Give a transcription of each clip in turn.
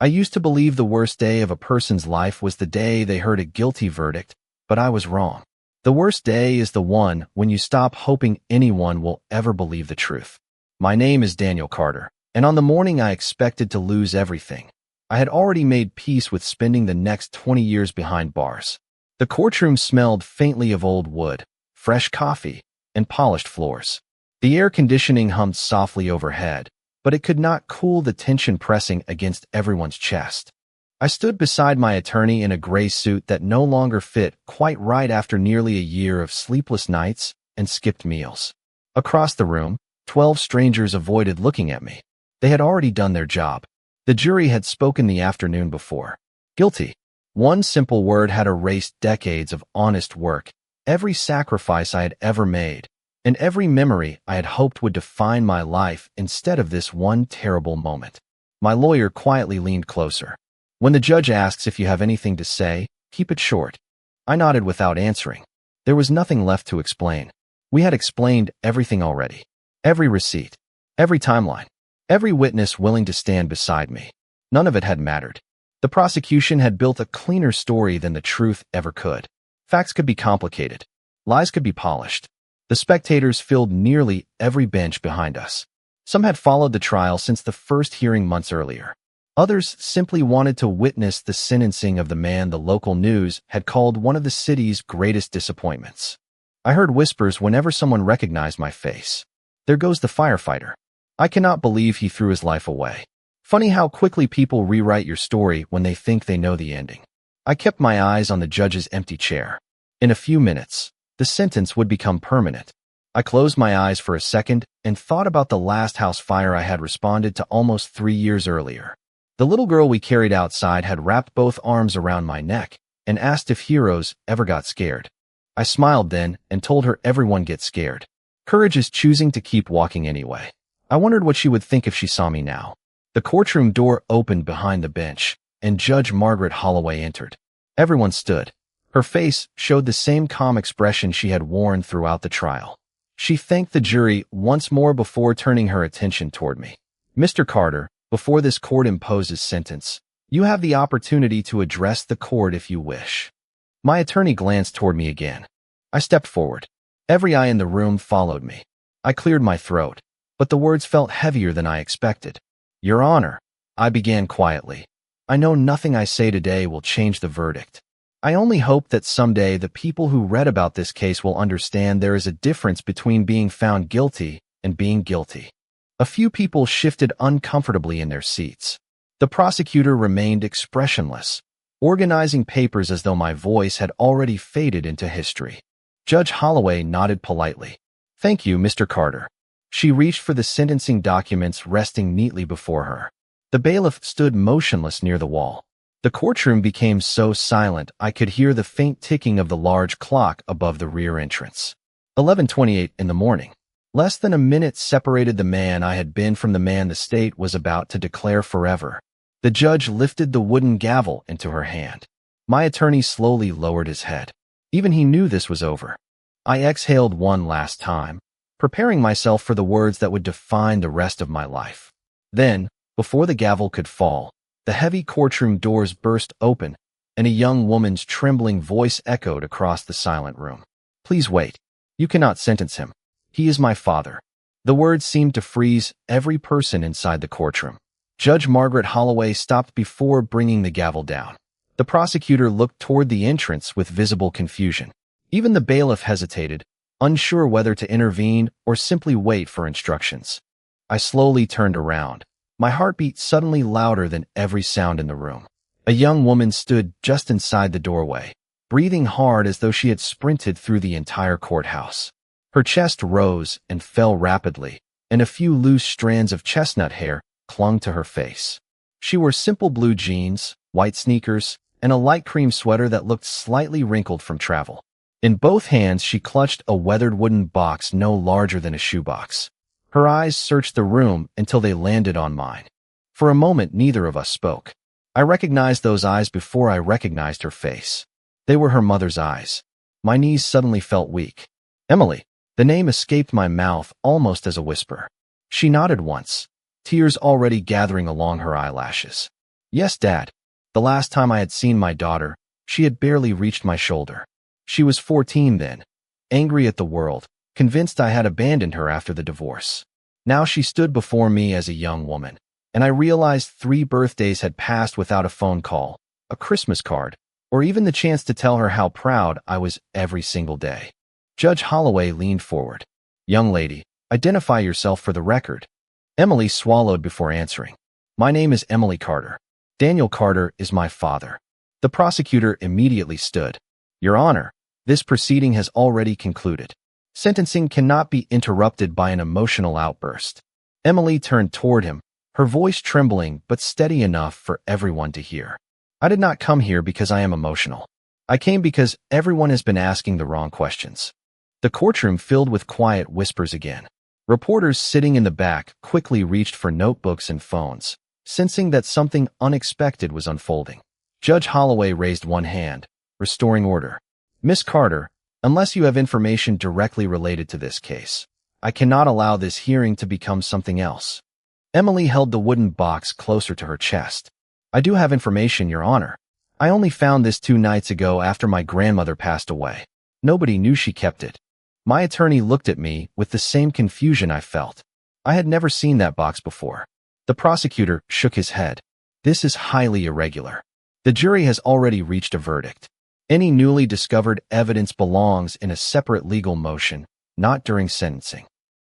I used to believe the worst day of a person's life was the day they heard a guilty verdict, but I was wrong. The worst day is the one when you stop hoping anyone will ever believe the truth. My name is Daniel Carter, and on the morning I expected to lose everything, I had already made peace with spending the next 20 years behind bars. The courtroom smelled faintly of old wood, fresh coffee, and polished floors. The air conditioning hummed softly overhead, but it could not cool the tension pressing against everyone's chest. I stood beside my attorney in a gray suit that no longer fit quite right after nearly a year of sleepless nights and skipped meals. Across the room, 12 strangers avoided looking at me. They had already done their job. The jury had spoken the afternoon before. Guilty. One simple word had erased decades of honest work, every sacrifice I had ever made, and every memory I had hoped would define my life instead of this one terrible moment. My lawyer quietly leaned closer. When the judge asks if you have anything to say, keep it short. I nodded without answering. There was nothing left to explain. We had explained everything already. Every receipt, every timeline, every witness willing to stand beside me. None of it had mattered. The prosecution had built a cleaner story than the truth ever could. Facts could be complicated. Lies could be polished. The spectators filled nearly every bench behind us. Some had followed the trial since the first hearing months earlier. Others simply wanted to witness the sentencing of the man the local news had called one of the city's greatest disappointments. I heard whispers whenever someone recognized my face. There goes the firefighter. I cannot believe he threw his life away. Funny how quickly people rewrite your story when they think they know the ending. I kept my eyes on the judge's empty chair. In a few minutes, the sentence would become permanent. I closed my eyes for a second and thought about the last house fire I had responded to almost 3 years earlier. The little girl we carried outside had wrapped both arms around my neck and asked if heroes ever got scared. I smiled then and told her everyone gets scared. Courage is choosing to keep walking anyway. I wondered what she would think if she saw me now. The courtroom door opened behind the bench, and Judge Margaret Holloway entered. Everyone stood. Her face showed the same calm expression she had worn throughout the trial. She thanked the jury once more before turning her attention toward me. Mr. Carter, before this court imposes sentence, you have the opportunity to address the court if you wish. My attorney glanced toward me again. I stepped forward. Every eye in the room followed me. I cleared my throat, but the words felt heavier than I expected. Your Honor, I began quietly. I know nothing I say today will change the verdict. I only hope that someday the people who read about this case will understand there is a difference between being found guilty and being guilty. A few people shifted uncomfortably in their seats. The prosecutor remained expressionless, organizing papers as though my voice had already faded into history. Judge Holloway nodded politely. Thank you, Mr. Carter. She reached for the sentencing documents resting neatly before her. The bailiff stood motionless near the wall. The courtroom became so silent I could hear the faint ticking of the large clock above the rear entrance. 11:28 in the morning. Less than a minute separated the man I had been from the man the state was about to declare forever. The judge lifted the wooden gavel into her hand. My attorney slowly lowered his head. Even he knew this was over. I exhaled one last time, preparing myself for the words that would define the rest of my life. Then, before the gavel could fall, the heavy courtroom doors burst open, and a young woman's trembling voice echoed across the silent room. Please wait. You cannot sentence him. He is my father. The words seemed to freeze every person inside the courtroom. Judge Margaret Holloway stopped before bringing the gavel down. The prosecutor looked toward the entrance with visible confusion. Even the bailiff hesitated, unsure whether to intervene or simply wait for instructions. I slowly turned around, my heartbeat suddenly louder than every sound in the room. A young woman stood just inside the doorway, breathing hard as though she had sprinted through the entire courthouse. Her chest rose and fell rapidly, and a few loose strands of chestnut hair clung to her face. She wore simple blue jeans, white sneakers, and a light cream sweater that looked slightly wrinkled from travel. In both hands she clutched a weathered wooden box no larger than a shoebox. Her eyes searched the room until they landed on mine. For a moment neither of us spoke. I recognized those eyes before I recognized her face. They were her mother's eyes. My knees suddenly felt weak. Emily. The name escaped my mouth almost as a whisper. She nodded once, tears already gathering along her eyelashes. Yes, Dad. The last time I had seen my daughter, she had barely reached my shoulder. She was 14 then, angry at the world, convinced I had abandoned her after the divorce. Now she stood before me as a young woman, and I realized 3 birthdays had passed without a phone call, a Christmas card, or even the chance to tell her how proud I was every single day. Judge Holloway leaned forward. Young lady, identify yourself for the record. Emily swallowed before answering. My name is Emily Carter. Daniel Carter is my father. The prosecutor immediately stood. Your Honor, this proceeding has already concluded. Sentencing cannot be interrupted by an emotional outburst. Emily turned toward him, her voice trembling but steady enough for everyone to hear. I did not come here because I am emotional. I came because everyone has been asking the wrong questions. The courtroom filled with quiet whispers again. Reporters sitting in the back quickly reached for notebooks and phones, sensing that something unexpected was unfolding. Judge Holloway raised one hand, restoring order. Miss Carter, unless you have information directly related to this case, I cannot allow this hearing to become something else. Emily held the wooden box closer to her chest. I do have information, Your Honor. I only found this 2 nights ago after my grandmother passed away. Nobody knew she kept it. My attorney looked at me with the same confusion I felt. I had never seen that box before. The prosecutor shook his head. This is highly irregular. The jury has already reached a verdict. Any newly discovered evidence belongs in a separate legal motion, not during sentencing.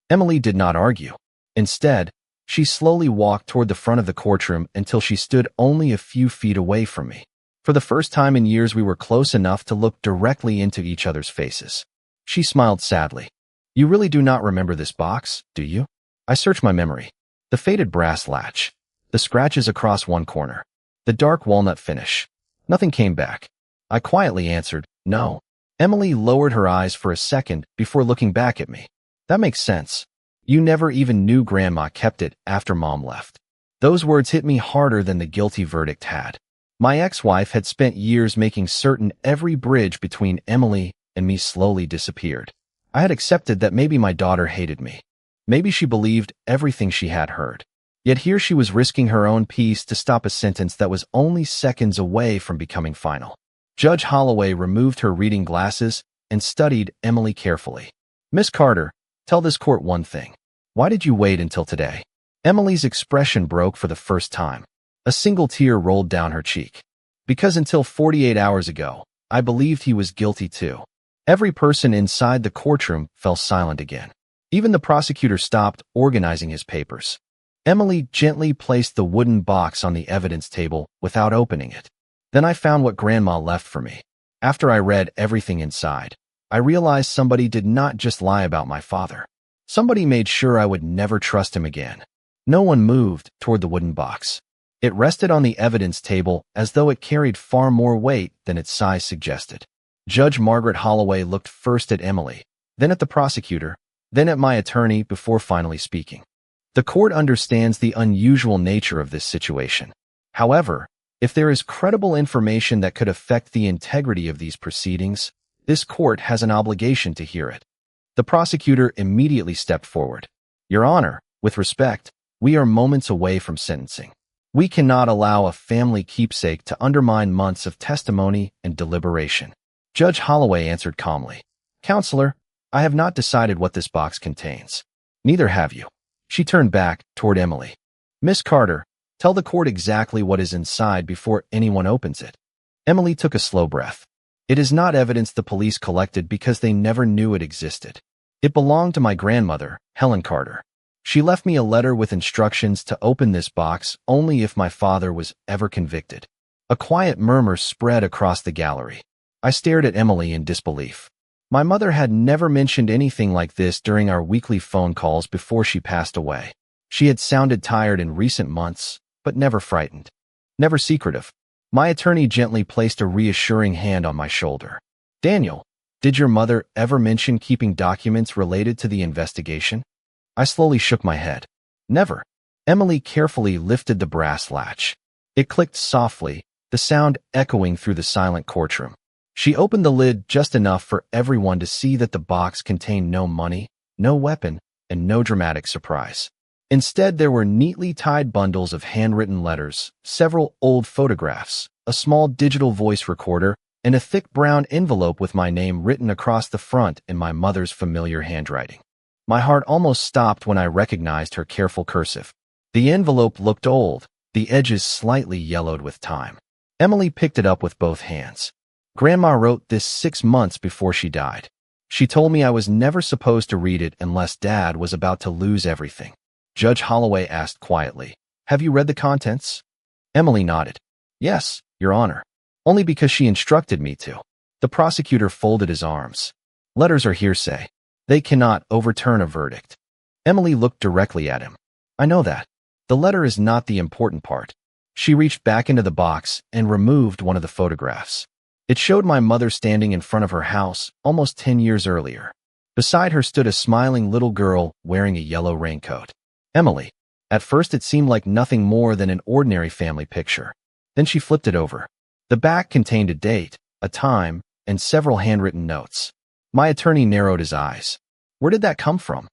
Emily did not argue. Instead, she slowly walked toward the front of the courtroom until she stood only a few feet away from me. For the first time in years, we were close enough to look directly into each other's faces. She smiled sadly. You really do not remember this box, do you? I searched my memory. The faded brass latch, the scratches across one corner, the dark walnut finish. Nothing came back. I quietly answered, no. Emily lowered her eyes for a second before looking back at me. That makes sense. You never even knew Grandma kept it after Mom left. Those words hit me harder than the guilty verdict had. My ex-wife had spent years making certain every bridge between Emily and me slowly disappeared. I had accepted that maybe my daughter hated me. Maybe she believed everything she had heard. Yet here she was risking her own peace to stop a sentence that was only seconds away from becoming final. Judge Holloway removed her reading glasses and studied Emily carefully. Miss Carter, tell this court one thing. Why did you wait until today? Emily's expression broke for the first time. A single tear rolled down her cheek. Because until 48 hours ago, I believed he was guilty too. Every person inside the courtroom fell silent again. Even the prosecutor stopped organizing his papers. Emily gently placed the wooden box on the evidence table without opening it. Then I found what Grandma left for me. After I read everything inside, I realized somebody did not just lie about my father. Somebody made sure I would never trust him again. No one moved toward the wooden box. It rested on the evidence table as though it carried far more weight than its size suggested. Judge Margaret Holloway looked first at Emily, then at the prosecutor, then at my attorney before finally speaking. The court understands the unusual nature of this situation. However, if there is credible information that could affect the integrity of these proceedings, this court has an obligation to hear it. The prosecutor immediately stepped forward. Your Honor, with respect, we are moments away from sentencing. We cannot allow a family keepsake to undermine months of testimony and deliberation. Judge Holloway answered calmly. Counselor, I have not decided what this box contains. Neither have you. She turned back toward Emily. Miss Carter, tell the court exactly what is inside before anyone opens it. Emily took a slow breath. It is not evidence the police collected because they never knew it existed. It belonged to my grandmother, Helen Carter. She left me a letter with instructions to open this box only if my father was ever convicted. A quiet murmur spread across the gallery. I stared at Emily in disbelief. My mother had never mentioned anything like this during our weekly phone calls before she passed away. She had sounded tired in recent months, but never frightened. Never secretive. My attorney gently placed a reassuring hand on my shoulder. Daniel, did your mother ever mention keeping documents related to the investigation? I slowly shook my head. Never. Emily carefully lifted the brass latch. It clicked softly, the sound echoing through the silent courtroom. She opened the lid just enough for everyone to see that the box contained no money, no weapon, and no dramatic surprise. Instead, there were neatly tied bundles of handwritten letters, several old photographs, a small digital voice recorder, and a thick brown envelope with my name written across the front in my mother's familiar handwriting. My heart almost stopped when I recognized her careful cursive. The envelope looked old, the edges slightly yellowed with time. Emily picked it up with both hands. Grandma wrote this 6 months before she died. She told me I was never supposed to read it unless Dad was about to lose everything. Judge Holloway asked quietly, "Have you read the contents?" Emily nodded. "Yes, Your Honor. Only because she instructed me to." The prosecutor folded his arms. "Letters are hearsay. They cannot overturn a verdict." Emily looked directly at him. "I know that. The letter is not the important part." She reached back into the box and removed one of the photographs. It showed my mother standing in front of her house almost 10 years earlier. Beside her stood a smiling little girl wearing a yellow raincoat. Emily. At first it seemed like nothing more than an ordinary family picture. Then she flipped it over. The back contained a date, a time, and several handwritten notes. My attorney narrowed his eyes. "Where did that come from?"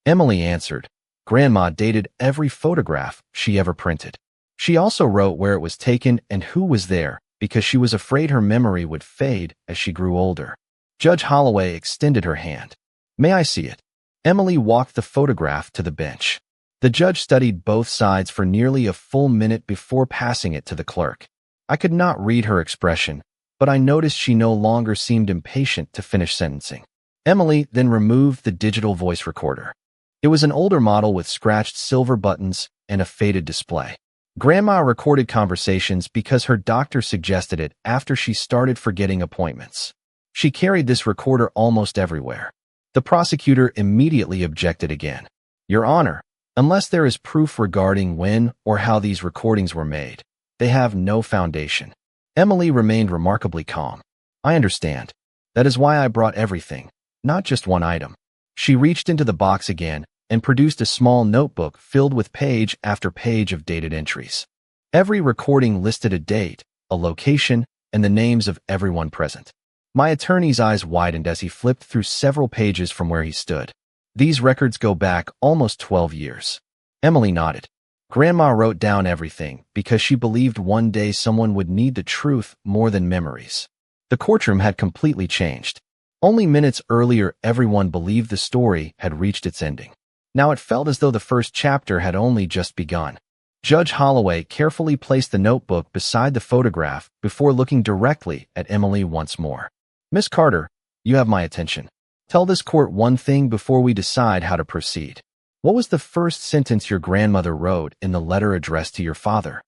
Emily answered, "Grandma dated every photograph she ever printed. She also wrote where it was taken and who was there because she was afraid her memory would fade as she grew older." Judge Holloway extended her hand. "May I see it?" Emily walked the photograph to the bench. The judge studied both sides for nearly a full minute before passing it to the clerk. I could not read her expression, but I noticed she no longer seemed impatient to finish sentencing. Emily then removed the digital voice recorder. It was an older model with scratched silver buttons and a faded display. Grandma recorded conversations because her doctor suggested it after she started forgetting appointments. She carried this recorder almost everywhere. The prosecutor immediately objected again. "Your Honor, unless there is proof regarding when or how these recordings were made, they have no foundation." Emily remained remarkably calm. "I understand. That is why I brought everything, not just one item." She reached into the box again and produced a small notebook filled with page after page of dated entries. Every recording listed a date, a location, and the names of everyone present. My attorney's eyes widened as he flipped through several pages from where he stood. "These records go back almost 12 years. Emily nodded. "Grandma wrote down everything because she believed one day someone would need the truth more than memories." The courtroom had completely changed. Only minutes earlier, everyone believed the story had reached its ending. Now it felt as though the first chapter had only just begun. Judge Holloway carefully placed the notebook beside the photograph before looking directly at Emily once more. "Miss Carter, you have my attention. Tell this court one thing before we decide how to proceed. What was the first sentence your grandmother wrote in the letter addressed to your father?"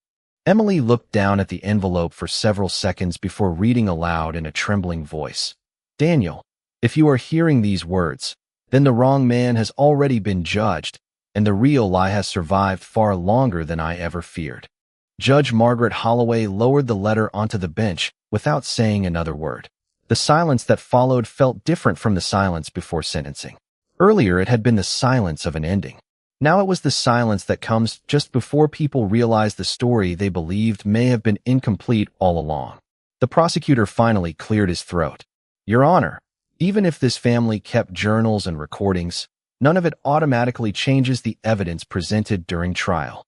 Emily looked down at the envelope for several seconds before reading aloud in a trembling voice. "Daniel, if you are hearing these words, then the wrong man has already been judged, and the real lie has survived far longer than I ever feared." Judge Margaret Holloway lowered the letter onto the bench without saying another word. The silence that followed felt different from the silence before sentencing. Earlier, it had been the silence of an ending. Now it was the silence that comes just before people realize the story they believed may have been incomplete all along. The prosecutor finally cleared his throat. "Your Honor, even if this family kept journals and recordings, none of it automatically changes the evidence presented during trial."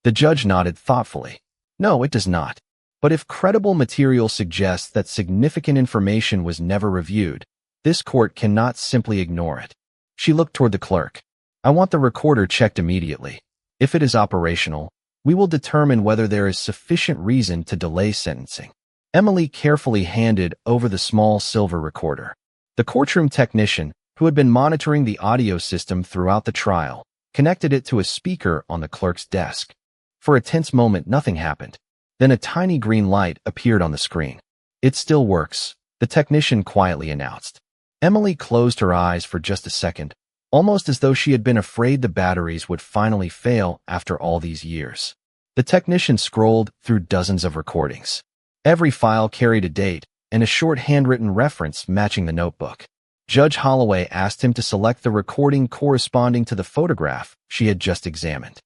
The judge nodded thoughtfully. "No, it does not. But if credible material suggests that significant information was never reviewed, this court cannot simply ignore it." She looked toward the clerk. "I want the recorder checked immediately. If it is operational, we will determine whether there is sufficient reason to delay sentencing." Emily carefully handed over the small silver recorder. The courtroom technician, who had been monitoring the audio system throughout the trial, connected it to a speaker on the clerk's desk. For a tense moment, nothing happened. Then a tiny green light appeared on the screen. "It still works," the technician quietly announced. Emily closed her eyes for just a second, almost as though she had been afraid the batteries would finally fail after all these years. The technician scrolled through dozens of recordings. Every file carried a date and a short handwritten reference matching the notebook. Judge Holloway asked him to select the recording corresponding to the photograph she had just examined.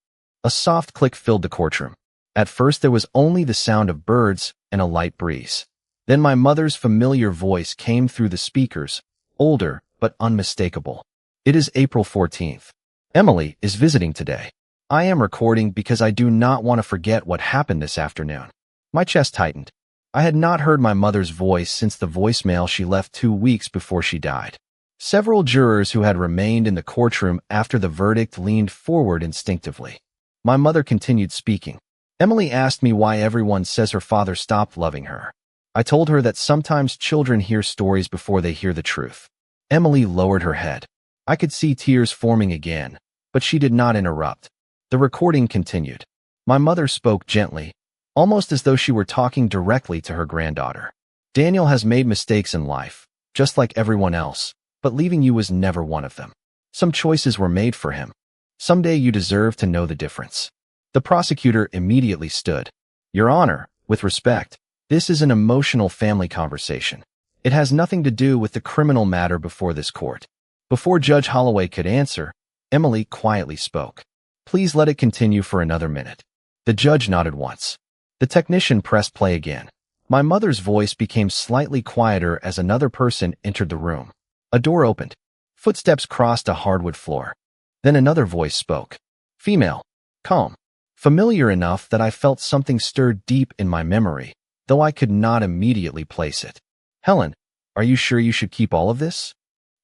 A soft click filled the courtroom. At first there was only the sound of birds and a light breeze. Then my mother's familiar voice came through the speakers, older but unmistakable. "It is April 14th. Emily is visiting today." I am recording because I do not want to forget what happened this afternoon. My chest tightened. I had not heard my mother's voice since the voicemail she left 2 weeks before she died. Several jurors who had remained in the courtroom after the verdict leaned forward instinctively. My mother continued speaking. Emily asked me why everyone says her father stopped loving her. I told her that sometimes children hear stories before they hear the truth. Emily lowered her head. I could see tears forming again, but she did not interrupt. The recording continued. My mother spoke gently, almost as though she were talking directly to her granddaughter. Daniel has made mistakes in life, just like everyone else, but leaving you was never one of them. Some choices were made for him. Someday you deserve to know the difference. The prosecutor immediately stood. Your Honor, with respect, this is an emotional family conversation. It has nothing to do with the criminal matter before this court. Before Judge Holloway could answer, Emily quietly spoke. Please let it continue for another minute. The judge nodded once. The technician pressed play again. My mother's voice became slightly quieter as another person entered the room. A door opened. Footsteps crossed a hardwood floor. Then another voice spoke. Female. Calm. Familiar enough that I felt something stir deep in my memory, though I could not immediately place it. Helen, are you sure you should keep all of this?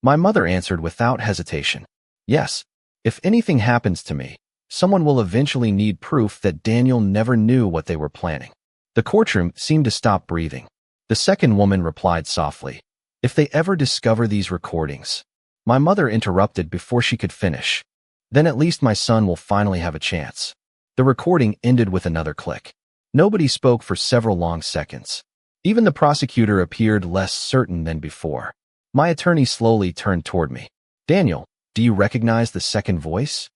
My mother answered without hesitation. Yes. If anything happens to me, someone will eventually need proof that Daniel never knew what they were planning. The courtroom seemed to stop breathing. The second woman replied softly. If they ever discover these recordings. My mother interrupted before she could finish. Then at least my son will finally have a chance. The recording ended with another click. Nobody spoke for several long seconds. Even the prosecutor appeared less certain than before. My attorney slowly turned toward me. Daniel, do you recognize the second voice?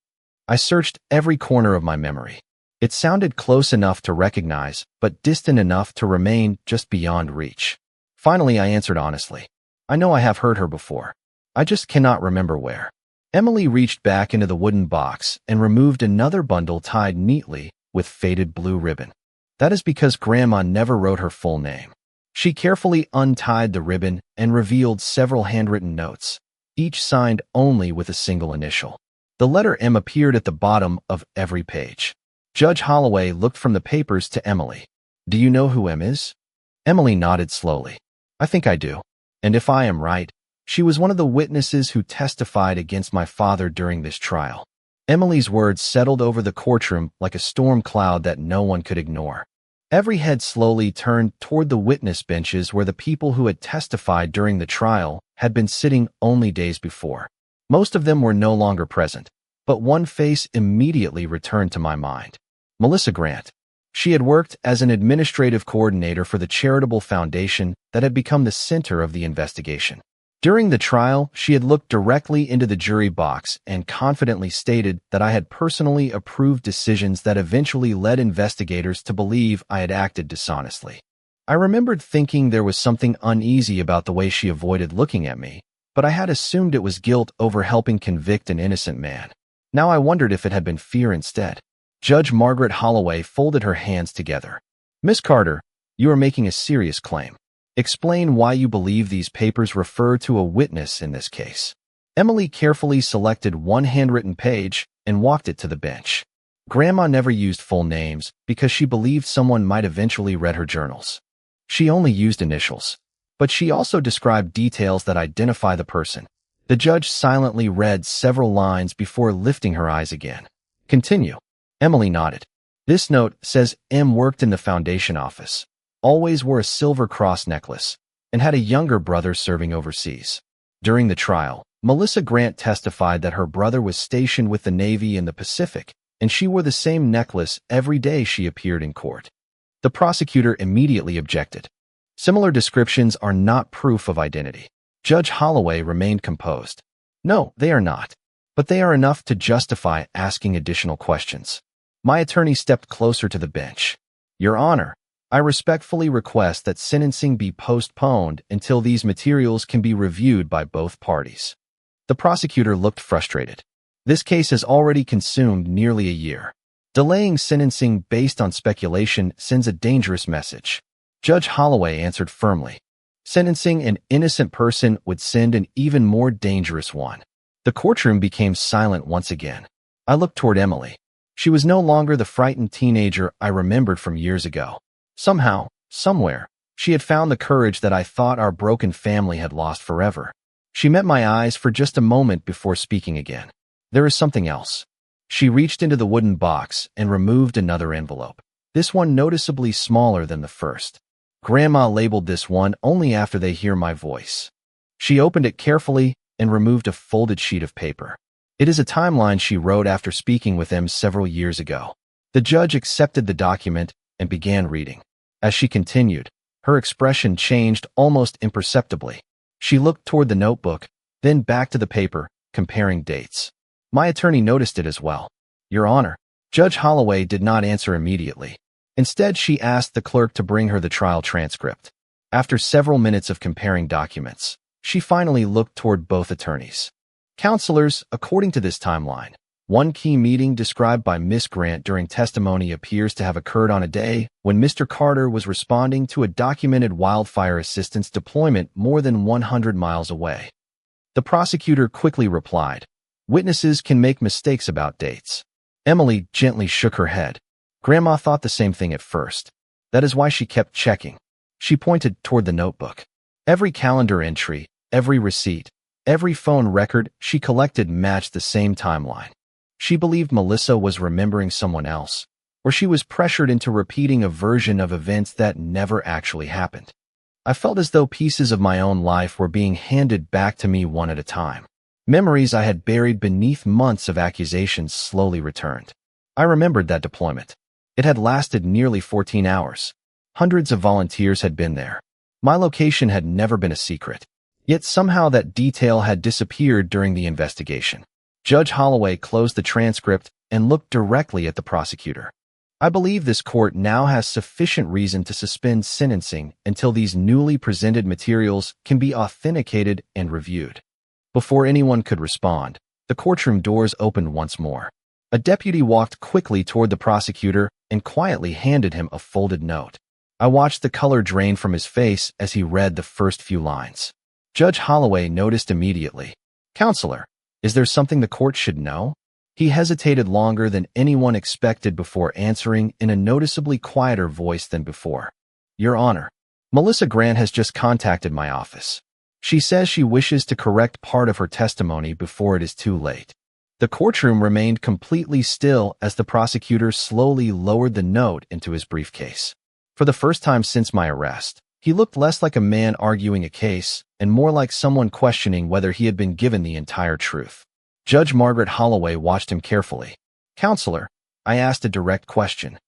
I searched every corner of my memory. It sounded close enough to recognize, but distant enough to remain just beyond reach. Finally, I answered honestly. I know I have heard her before. I just cannot remember where. Emily reached back into the wooden box and removed another bundle tied neatly with faded blue ribbon. That is because Grandma never wrote her full name. She carefully untied the ribbon and revealed several handwritten notes, each signed only with a single initial. The letter M appeared at the bottom of every page. Judge Holloway looked from the papers to Emily. Do you know who M is? Emily nodded slowly. I think I do. And if I am right, she was one of the witnesses who testified against my father during this trial. Emily's words settled over the courtroom like a storm cloud that no one could ignore. Every head slowly turned toward the witness benches where the people who had testified during the trial had been sitting only days before. Most of them were no longer present, but one face immediately returned to my mind. Melissa Grant. She had worked as an administrative coordinator for the charitable foundation that had become the center of the investigation. During the trial, she had looked directly into the jury box and confidently stated that I had personally approved decisions that eventually led investigators to believe I had acted dishonestly. I remembered thinking there was something uneasy about the way she avoided looking at me, but I had assumed it was guilt over helping convict an innocent man. Now I wondered if it had been fear instead. Judge Margaret Holloway folded her hands together. Miss Carter, you are making a serious claim. Explain why you believe these papers refer to a witness in this case. Emily carefully selected one handwritten page and walked it to the bench. Grandma never used full names because she believed someone might eventually read her journals. She only used initials, but she also described details that identify the person. The judge silently read several lines before lifting her eyes again. Continue. Emily nodded. This note says M worked in the foundation office, always wore a silver cross necklace, and had a younger brother serving overseas. During the trial, Melissa Grant testified that her brother was stationed with the Navy in the Pacific, and she wore the same necklace every day she appeared in court. The prosecutor immediately objected. Similar descriptions are not proof of identity. Judge Holloway remained composed. No, they are not, but they are enough to justify asking additional questions. My attorney stepped closer to the bench. Your Honor, I respectfully request that sentencing be postponed until these materials can be reviewed by both parties. The prosecutor looked frustrated. This case has already consumed nearly a year. Delaying sentencing based on speculation sends a dangerous message. Judge Holloway answered firmly. Sentencing an innocent person would send an even more dangerous one. The courtroom became silent once again. I looked toward Emily. She was no longer the frightened teenager I remembered from years ago. Somehow, somewhere, she had found the courage that I thought our broken family had lost forever. She met my eyes for just a moment before speaking again. There is something else. She reached into the wooden box and removed another envelope, this one noticeably smaller than the first. Grandma labeled this one only after they hear my voice. She opened it carefully and removed a folded sheet of paper. It is a timeline she wrote after speaking with them several years ago. The judge accepted the document and began reading. As she continued, her expression changed almost imperceptibly. She looked toward the notebook, then back to the paper, comparing dates. My attorney noticed it as well. Your Honor, Judge Holloway did not answer immediately. Instead, she asked the clerk to bring her the trial transcript. After several minutes of comparing documents, she finally looked toward both attorneys. Counselors, according to this timeline, one key meeting described by Miss Grant during testimony appears to have occurred on a day when Mr. Carter was responding to a documented wildfire assistance deployment more than 100 miles away. The prosecutor quickly replied, "Witnesses can make mistakes about dates." Emily gently shook her head. Grandma thought the same thing at first. That is why she kept checking. She pointed toward the notebook. Every calendar entry, every receipt, every phone record she collected matched the same timeline. She believed Melissa was remembering someone else, or she was pressured into repeating a version of events that never actually happened. I felt as though pieces of my own life were being handed back to me one at a time. Memories I had buried beneath months of accusations slowly returned. I remembered that deployment. It had lasted nearly 14 hours. Hundreds of volunteers had been there. My location had never been a secret. Yet somehow that detail had disappeared during the investigation. Judge Holloway closed the transcript and looked directly at the prosecutor. I believe this court now has sufficient reason to suspend sentencing until these newly presented materials can be authenticated and reviewed. Before anyone could respond, the courtroom doors opened once more. A deputy walked quickly toward the prosecutor and quietly handed him a folded note. I watched the color drain from his face as he read the first few lines. Judge Holloway noticed immediately. "Counselor, is there something the court should know?" He hesitated longer than anyone expected before answering in a noticeably quieter voice than before. "Your Honor, Melissa Grant has just contacted my office. She says she wishes to correct part of her testimony before it is too late." The courtroom remained completely still as the prosecutor slowly lowered the note into his briefcase. For the first time since my arrest, he looked less like a man arguing a case and more like someone questioning whether he had been given the entire truth. Judge Margaret Holloway watched him carefully. "Counselor, I asked a direct question."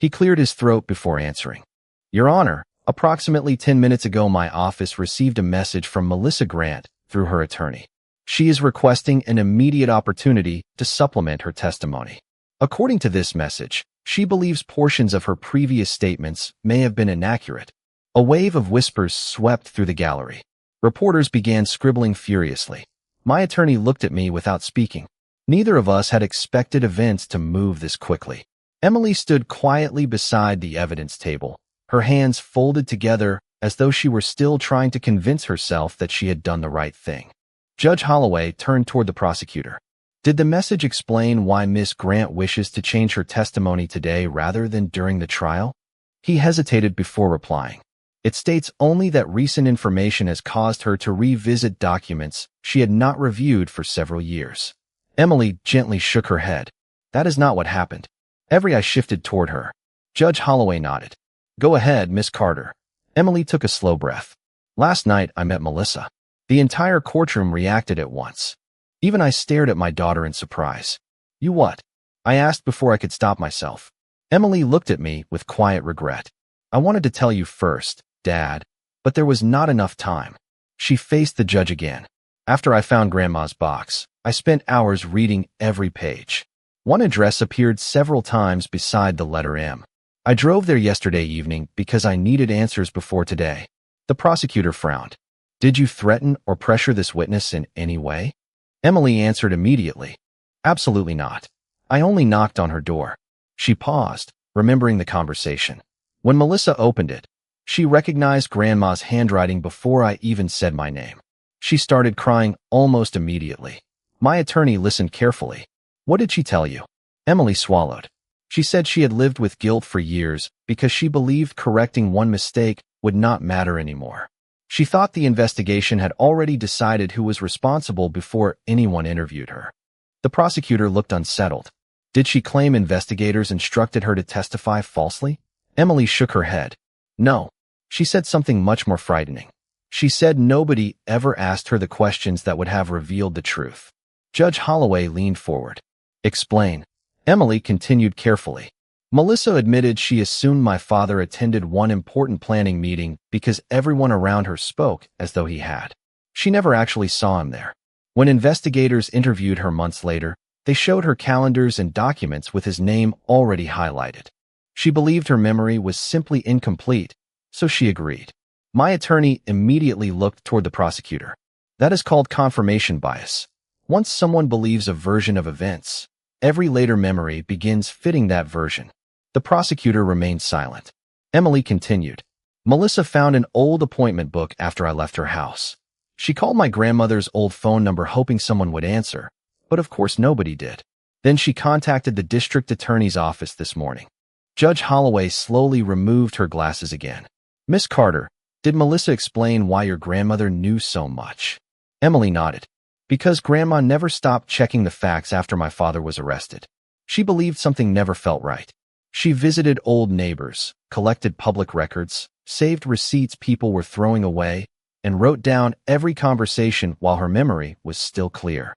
He cleared his throat before answering. "Your Honor, approximately 10 minutes ago my office received a message from Melissa Grant through her attorney. She is requesting an immediate opportunity to supplement her testimony. According to this message, she believes portions of her previous statements may have been inaccurate." A wave of whispers swept through the gallery. Reporters began scribbling furiously. My attorney looked at me without speaking. Neither of us had expected events to move this quickly. Emily stood quietly beside the evidence table, her hands folded together as though she were still trying to convince herself that she had done the right thing. Judge Holloway turned toward the prosecutor. "Did the message explain why Miss Grant wishes to change her testimony today rather than during the trial?" He hesitated before replying. "It states only that recent information has caused her to revisit documents she had not reviewed for several years." Emily gently shook her head. "That is not what happened." Every eye shifted toward her. Judge Holloway nodded. "Go ahead, Miss Carter." Emily took a slow breath. "Last night I met Melissa." The entire courtroom reacted at once. Even I stared at my daughter in surprise. "You what?" I asked before I could stop myself. Emily looked at me with quiet regret. "I wanted to tell you first, Dad, but there was not enough time." She faced the judge again. "After I found Grandma's box, I spent hours reading every page. One address appeared several times beside the letter M. I drove there yesterday evening because I needed answers before today." The prosecutor frowned. "Did you threaten or pressure this witness in any way?" Emily answered immediately. "Absolutely not. I only knocked on her door." She paused, remembering the conversation. When Melissa opened it, she recognized Grandma's handwriting before I even said my name. She started crying almost immediately. My attorney listened carefully. "What did she tell you?" Emily swallowed. She said she had lived with guilt for years because she believed correcting one mistake would not matter anymore. She thought the investigation had already decided who was responsible before anyone interviewed her. The prosecutor looked unsettled. Did she claim investigators instructed her to testify falsely? Emily shook her head. No. She said something much more frightening. She said nobody ever asked her the questions that would have revealed the truth. Judge Holloway leaned forward. Explain. Emily continued carefully. Melissa admitted she assumed my father attended one important planning meeting because everyone around her spoke as though he had. She never actually saw him there. When investigators interviewed her months later, they showed her calendars and documents with his name already highlighted. She believed her memory was simply incomplete, so she agreed. My attorney immediately looked toward the prosecutor. That is called confirmation bias. Once someone believes a version of events, every later memory begins fitting that version. The prosecutor remained silent. Emily continued. Melissa found an old appointment book after I left her house. She called my grandmother's old phone number hoping someone would answer, but of course nobody did. Then she contacted the district attorney's office this morning. Judge Holloway slowly removed her glasses again. Miss Carter, did Melissa explain why your grandmother knew so much? Emily nodded. Because Grandma never stopped checking the facts after my father was arrested. She believed something never felt right. She visited old neighbors, collected public records, saved receipts people were throwing away, and wrote down every conversation while her memory was still clear.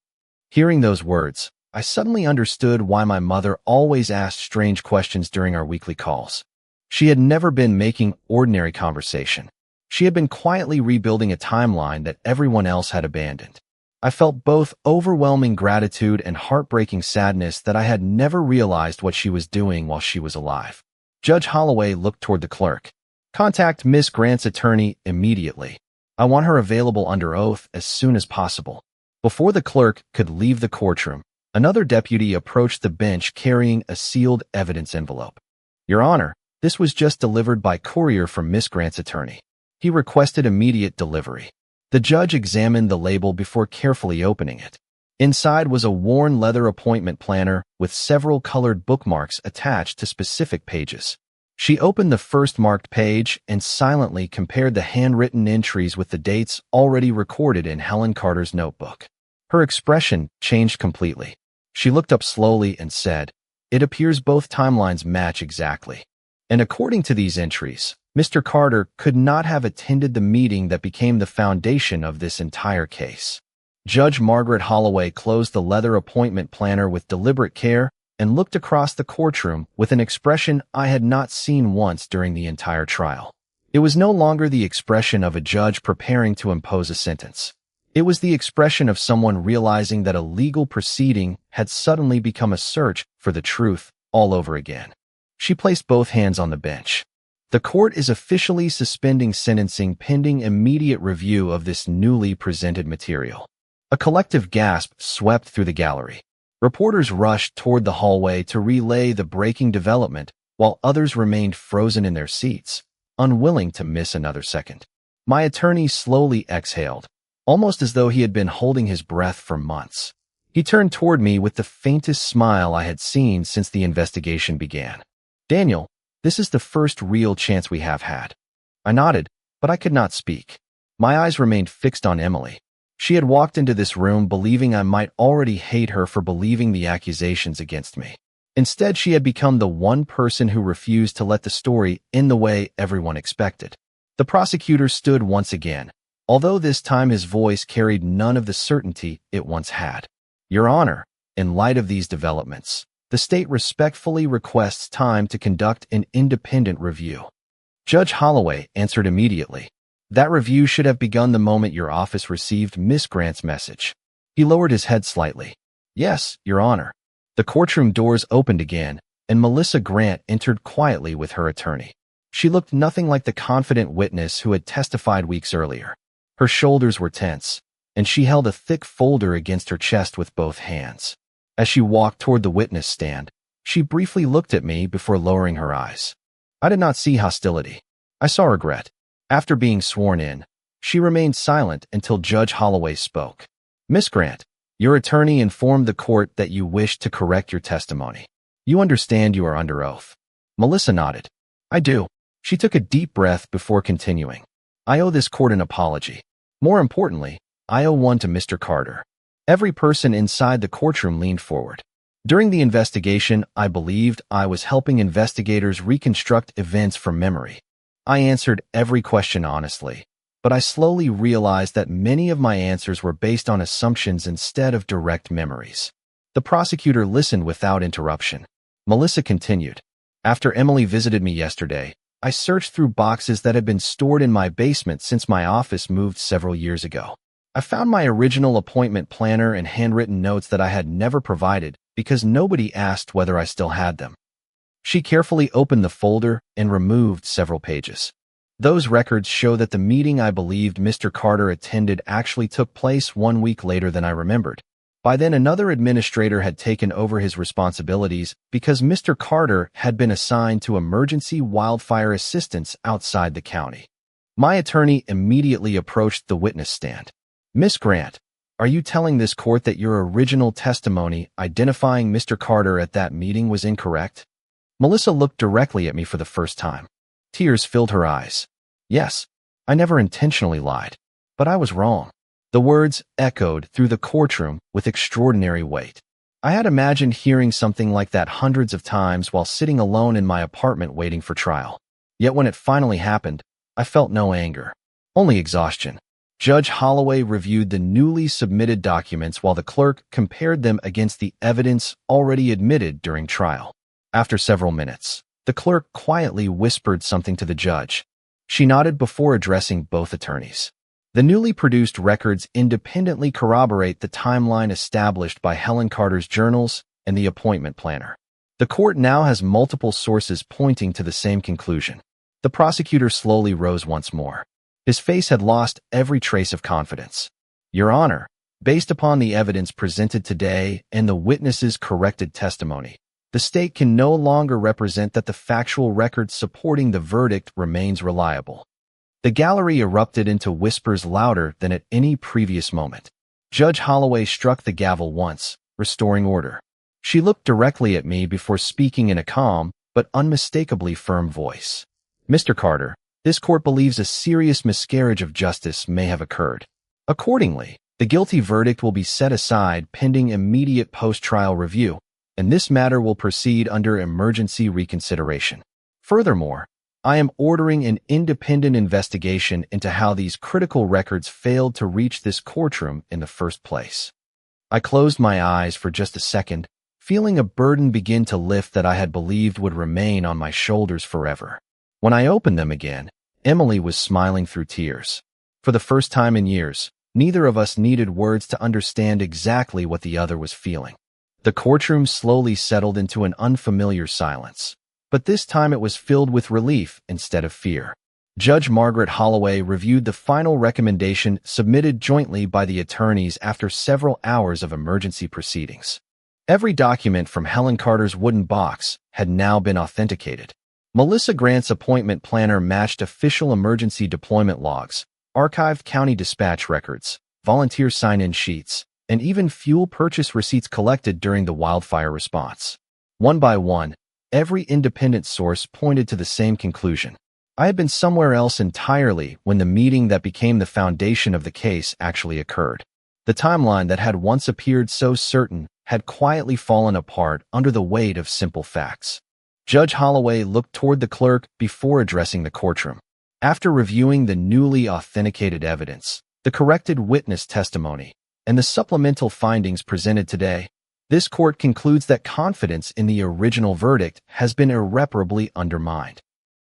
Hearing those words, I suddenly understood why my mother always asked strange questions during our weekly calls. She had never been making ordinary conversation. She had been quietly rebuilding a timeline that everyone else had abandoned. I felt both overwhelming gratitude and heartbreaking sadness that I had never realized what she was doing while she was alive. Judge Holloway looked toward the clerk. Contact Miss Grant's attorney immediately. I want her available under oath as soon as possible. Before the clerk could leave the courtroom, another deputy approached the bench carrying a sealed evidence envelope. Your Honor, this was just delivered by courier from Miss Grant's attorney. He requested immediate delivery. The judge examined the label before carefully opening it. Inside was a worn leather appointment planner with several colored bookmarks attached to specific pages. She opened the first marked page and silently compared the handwritten entries with the dates already recorded in Helen Carter's notebook. Her expression changed completely. She looked up slowly and said, "It appears both timelines match exactly. And according to these entries, Mr. Carter could not have attended the meeting that became the foundation of this entire case." Judge Margaret Holloway closed the leather appointment planner with deliberate care and looked across the courtroom with an expression I had not seen once during the entire trial. It was no longer the expression of a judge preparing to impose a sentence. It was the expression of someone realizing that a legal proceeding had suddenly become a search for the truth all over again. She placed both hands on the bench. The court is officially suspending sentencing pending immediate review of this newly presented material. A collective gasp swept through the gallery. Reporters rushed toward the hallway to relay the breaking development, while others remained frozen in their seats, unwilling to miss another second. My attorney slowly exhaled, almost as though he had been holding his breath for months. He turned toward me with the faintest smile I had seen since the investigation began. "Daniel, this is the first real chance we have had." I nodded, but I could not speak. My eyes remained fixed on Emily. She had walked into this room believing I might already hate her for believing the accusations against me. Instead, she had become the one person who refused to let the story end the way everyone expected. The prosecutor stood once again, although this time his voice carried none of the certainty it once had. "Your Honor, in light of these developments, the state respectfully requests time to conduct an independent review." Judge Holloway answered immediately. "That review should have begun the moment your office received Miss Grant's message." He lowered his head slightly. "Yes, Your Honor." The courtroom doors opened again, and Melissa Grant entered quietly with her attorney. She looked nothing like the confident witness who had testified weeks earlier. Her shoulders were tense, and she held a thick folder against her chest with both hands. As she walked toward the witness stand, she briefly looked at me before lowering her eyes. I did not see hostility. I saw regret. After being sworn in, she remained silent until Judge Holloway spoke. "Miss Grant, your attorney informed the court that you wished to correct your testimony. You understand you are under oath. Melissa nodded. I do. She took a deep breath before continuing. I owe this court an apology. More importantly, I owe one to Mr. Carter. Every person inside the courtroom leaned forward. During the investigation, I believed I was helping investigators reconstruct events from memory. I answered every question honestly, but I slowly realized that many of my answers were based on assumptions instead of direct memories. The prosecutor listened without interruption. Melissa continued. After Emily visited me yesterday, I searched through boxes that had been stored in my basement since my office moved several years ago. I found my original appointment planner and handwritten notes that I had never provided because nobody asked whether I still had them. She carefully opened the folder and removed several pages. Those records show that the meeting I believed Mr. Carter attended actually took place 1 week later than I remembered. By then, another administrator had taken over his responsibilities because Mr. Carter had been assigned to emergency wildfire assistance outside the county. My attorney immediately approached the witness stand. Miss Grant, are you telling this court that your original testimony identifying Mr. Carter at that meeting was incorrect? Melissa looked directly at me for the first time. Tears filled her eyes. Yes, I never intentionally lied, but I was wrong. The words echoed through the courtroom with extraordinary weight. I had imagined hearing something like that hundreds of times while sitting alone in my apartment waiting for trial. Yet when it finally happened, I felt no anger, only exhaustion. Judge Holloway reviewed the newly submitted documents while the clerk compared them against the evidence already admitted during trial. After several minutes, the clerk quietly whispered something to the judge. She nodded before addressing both attorneys. The newly produced records independently corroborate the timeline established by Helen Carter's journals and the appointment planner. The court now has multiple sources pointing to the same conclusion. The prosecutor slowly rose once more. His face had lost every trace of confidence. Your Honor, based upon the evidence presented today and the witness's corrected testimony, the state can no longer represent that the factual record supporting the verdict remains reliable. The gallery erupted into whispers louder than at any previous moment. Judge Holloway struck the gavel once, restoring order. She looked directly at me before speaking in a calm but unmistakably firm voice. Mr. Carter, this court believes a serious miscarriage of justice may have occurred. Accordingly, the guilty verdict will be set aside pending immediate post-trial review, and this matter will proceed under emergency reconsideration. Furthermore, I am ordering an independent investigation into how these critical records failed to reach this courtroom in the first place. I closed my eyes for just a second, feeling a burden begin to lift that I had believed would remain on my shoulders forever. When I opened them again, Emily was smiling through tears. For the first time in years, neither of us needed words to understand exactly what the other was feeling. The courtroom slowly settled into an unfamiliar silence. But this time it was filled with relief instead of fear. Judge Margaret Holloway reviewed the final recommendation submitted jointly by the attorneys after several hours of emergency proceedings. Every document from Helen Carter's wooden box had now been authenticated. Melissa Grant's appointment planner matched official emergency deployment logs, archived county dispatch records, volunteer sign-in sheets, and even fuel purchase receipts collected during the wildfire response. One by one, every independent source pointed to the same conclusion. I had been somewhere else entirely when the meeting that became the foundation of the case actually occurred. The timeline that had once appeared so certain had quietly fallen apart under the weight of simple facts. Judge Holloway looked toward the clerk before addressing the courtroom. After reviewing the newly authenticated evidence, the corrected witness testimony, and the supplemental findings presented today, this court concludes that confidence in the original verdict has been irreparably undermined.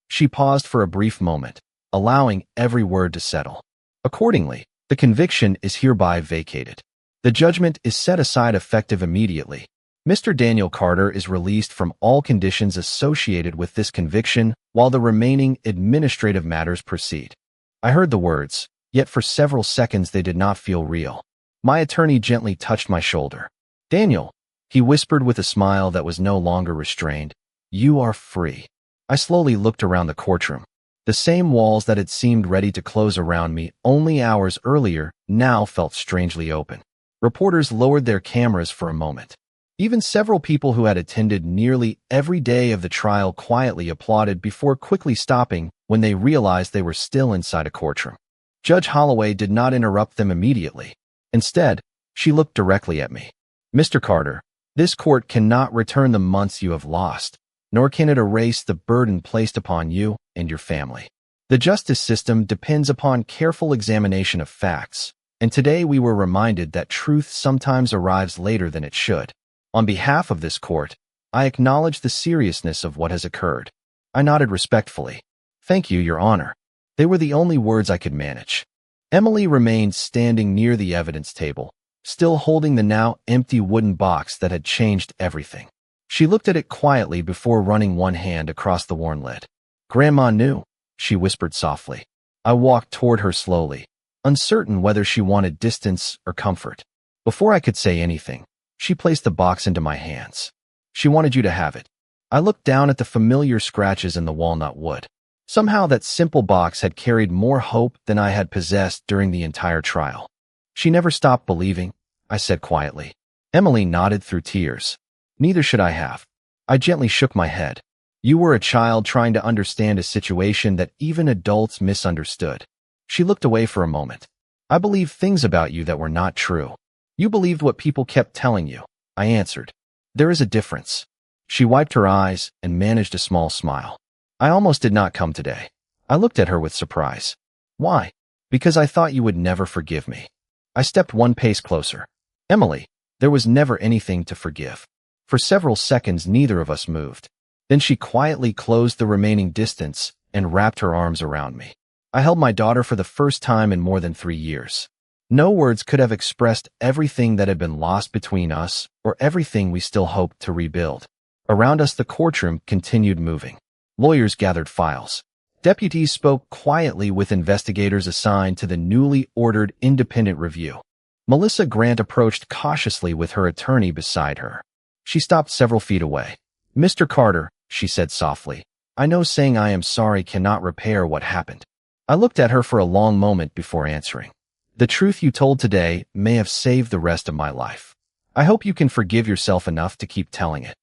She paused for a brief moment, allowing every word to settle. Accordingly, the conviction is hereby vacated. The judgment is set aside effective immediately. Mr. Daniel Carter is released from all conditions associated with this conviction while the remaining administrative matters proceed. I heard the words, yet for several seconds they did not feel real. My attorney gently touched my shoulder. Daniel, he whispered with a smile that was no longer restrained, you are free. I slowly looked around the courtroom. The same walls that had seemed ready to close around me only hours earlier now felt strangely open. Reporters lowered their cameras for a moment. Even several people who had attended nearly every day of the trial quietly applauded before quickly stopping when they realized they were still inside a courtroom. Judge Holloway did not interrupt them immediately. Instead, she looked directly at me. "Mr. Carter, this court cannot return the months you have lost, nor can it erase the burden placed upon you and your family. The justice system depends upon careful examination of facts, and today we were reminded that truth sometimes arrives later than it should. On behalf of this court, I acknowledge the seriousness of what has occurred." I nodded respectfully. "Thank you, Your Honor." They were the only words I could manage. Emily remained standing near the evidence table, still holding the now empty wooden box that had changed everything. She looked at it quietly before running one hand across the worn lid. "Grandma knew," she whispered softly. I walked toward her slowly, uncertain whether she wanted distance or comfort. Before I could say anything, she placed the box into my hands. "She wanted you to have it." I looked down at the familiar scratches in the walnut wood. Somehow that simple box had carried more hope than I had possessed during the entire trial. "She never stopped believing," I said quietly. Emily nodded through tears. "Neither should I have." I gently shook my head. "You were a child trying to understand a situation that even adults misunderstood." She looked away for a moment. "I believed things about you that were not true. You believed what people kept telling you," I answered. "There is a difference." She wiped her eyes and managed a small smile. "I almost did not come today." I looked at her with surprise. "Why?" "Because I thought you would never forgive me." I stepped one pace closer. "Emily, there was never anything to forgive." For several seconds, neither of us moved. Then she quietly closed the remaining distance and wrapped her arms around me. I held my daughter for the first time in more than 3 years. No words could have expressed everything that had been lost between us or everything we still hoped to rebuild. Around us, the courtroom continued moving. Lawyers gathered files. Deputies spoke quietly with investigators assigned to the newly ordered independent review. Melissa Grant approached cautiously with her attorney beside her. She stopped several feet away. "Mr. Carter," she said softly, "I know saying I am sorry cannot repair what happened." I looked at her for a long moment before answering. "The truth you told today may have saved the rest of my life. I hope you can forgive yourself enough to keep telling it."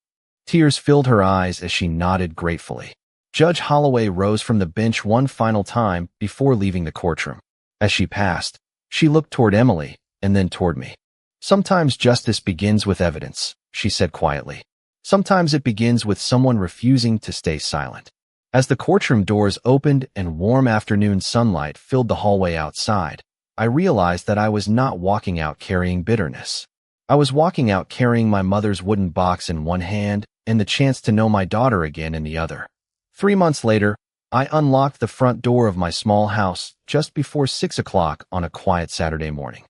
Tears filled her eyes as she nodded gratefully. Judge Holloway rose from the bench one final time before leaving the courtroom. As she passed, she looked toward Emily and then toward me. "Sometimes justice begins with evidence," she said quietly. "Sometimes it begins with someone refusing to stay silent." As the courtroom doors opened and warm afternoon sunlight filled the hallway outside, I realized that I was not walking out carrying bitterness. I was walking out carrying my mother's wooden box in one hand and the chance to know my daughter again in the other. 3 months later, I unlocked the front door of my small house just before 6 o'clock on a quiet Saturday morning.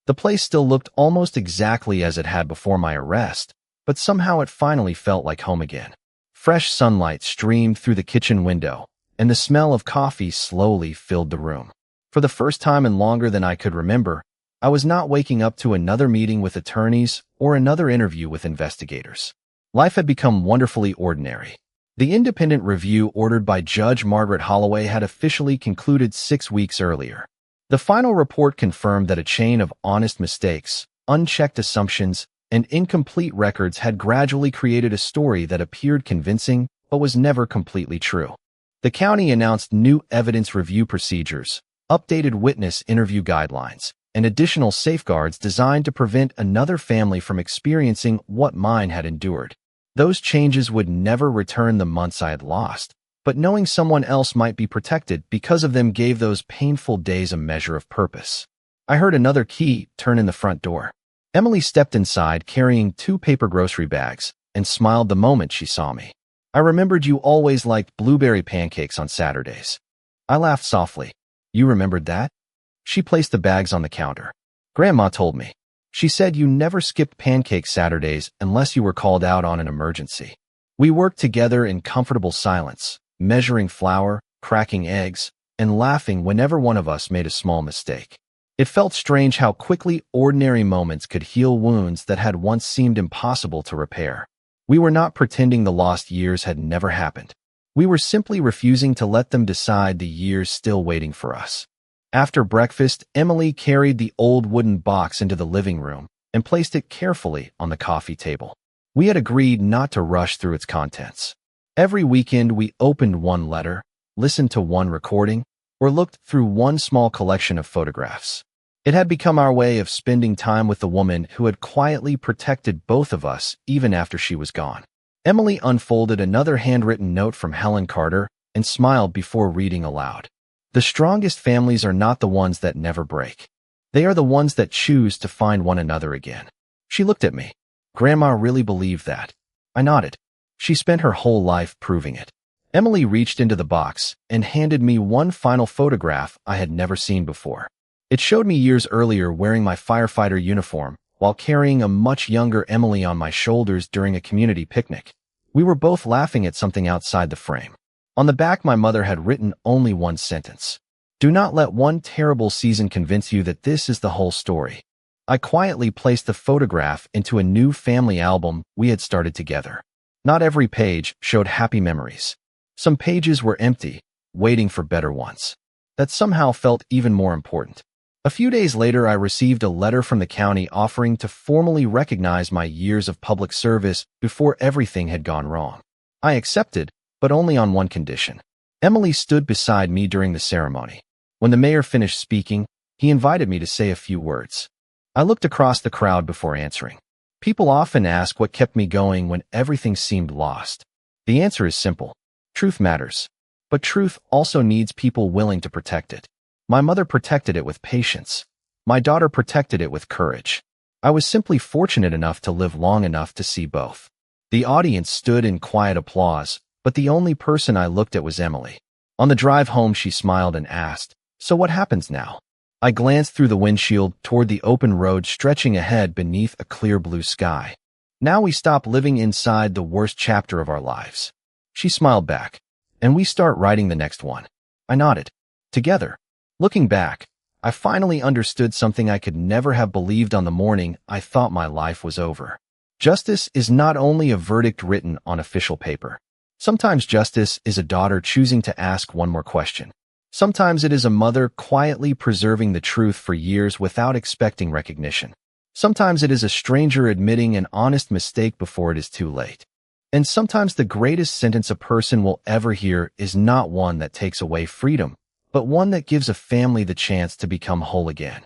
The place still looked almost exactly as it had before my arrest, but somehow it finally felt like home again. Fresh sunlight streamed through the kitchen window, and the smell of coffee slowly filled the room. For the first time in longer than I could remember, I was not waking up to another meeting with attorneys or another interview with investigators. Life had become wonderfully ordinary. The independent review ordered by Judge Margaret Holloway had officially concluded 6 weeks earlier. The final report confirmed that a chain of honest mistakes, unchecked assumptions, and incomplete records had gradually created a story that appeared convincing but was never completely true. The county announced new evidence review procedures, updated witness interview guidelines, and additional safeguards designed to prevent another family from experiencing what mine had endured. Those changes would never return the months I had lost, but knowing someone else might be protected because of them gave those painful days a measure of purpose. I heard another key turn in the front door. Emily stepped inside carrying 2 paper grocery bags and smiled the moment she saw me. "I remembered you always liked blueberry pancakes on Saturdays." I laughed softly. "You remembered that?" She placed the bags on the counter. "Grandma told me. She said you never skipped pancake Saturdays unless you were called out on an emergency." We worked together in comfortable silence, measuring flour, cracking eggs, and laughing whenever one of us made a small mistake. It felt strange how quickly ordinary moments could heal wounds that had once seemed impossible to repair. We were not pretending the lost years had never happened. We were simply refusing to let them decide the years still waiting for us. After breakfast, Emily carried the old wooden box into the living room and placed it carefully on the coffee table. We had agreed not to rush through its contents. Every weekend we opened one letter, listened to one recording, or looked through one small collection of photographs. It had become our way of spending time with the woman who had quietly protected both of us even after she was gone. Emily unfolded another handwritten note from Helen Carter and smiled before reading aloud. The strongest families are not the ones that never break. They are the ones that choose to find one another again. She looked at me. Grandma really believed that. I nodded. She spent her whole life proving it. Emily reached into the box and handed me one final photograph I had never seen before. It showed me years earlier wearing my firefighter uniform while carrying a much younger Emily on my shoulders during a community picnic. We were both laughing at something outside the frame. On the back, my mother had written only one sentence. Do not let one terrible season convince you that this is the whole story. I quietly placed the photograph into a new family album we had started together. Not every page showed happy memories. Some pages were empty, waiting for better ones. That somehow felt even more important. A few days later, I received a letter from the county offering to formally recognize my years of public service before everything had gone wrong. I accepted, but only on one condition. Emily stood beside me during the ceremony. When the mayor finished speaking, he invited me to say a few words. I looked across the crowd before answering. People often ask what kept me going when everything seemed lost. The answer is simple. Truth matters. But truth also needs people willing to protect it. My mother protected it with patience. My daughter protected it with courage. I was simply fortunate enough to live long enough to see both. The audience stood in quiet applause, but the only person I looked at was Emily. On the drive home, she smiled and asked, "So what happens now?" I glanced through the windshield toward the open road stretching ahead beneath a clear blue sky. Now we stop living inside the worst chapter of our lives. She smiled back. And we start writing the next one. I nodded. Together. Looking back, I finally understood something I could never have believed on the morning I thought my life was over. Justice is not only a verdict written on official paper. Sometimes justice is a daughter choosing to ask one more question. Sometimes it is a mother quietly preserving the truth for years without expecting recognition. Sometimes it is a stranger admitting an honest mistake before it is too late. And sometimes the greatest sentence a person will ever hear is not one that takes away freedom, but one that gives a family the chance to become whole again.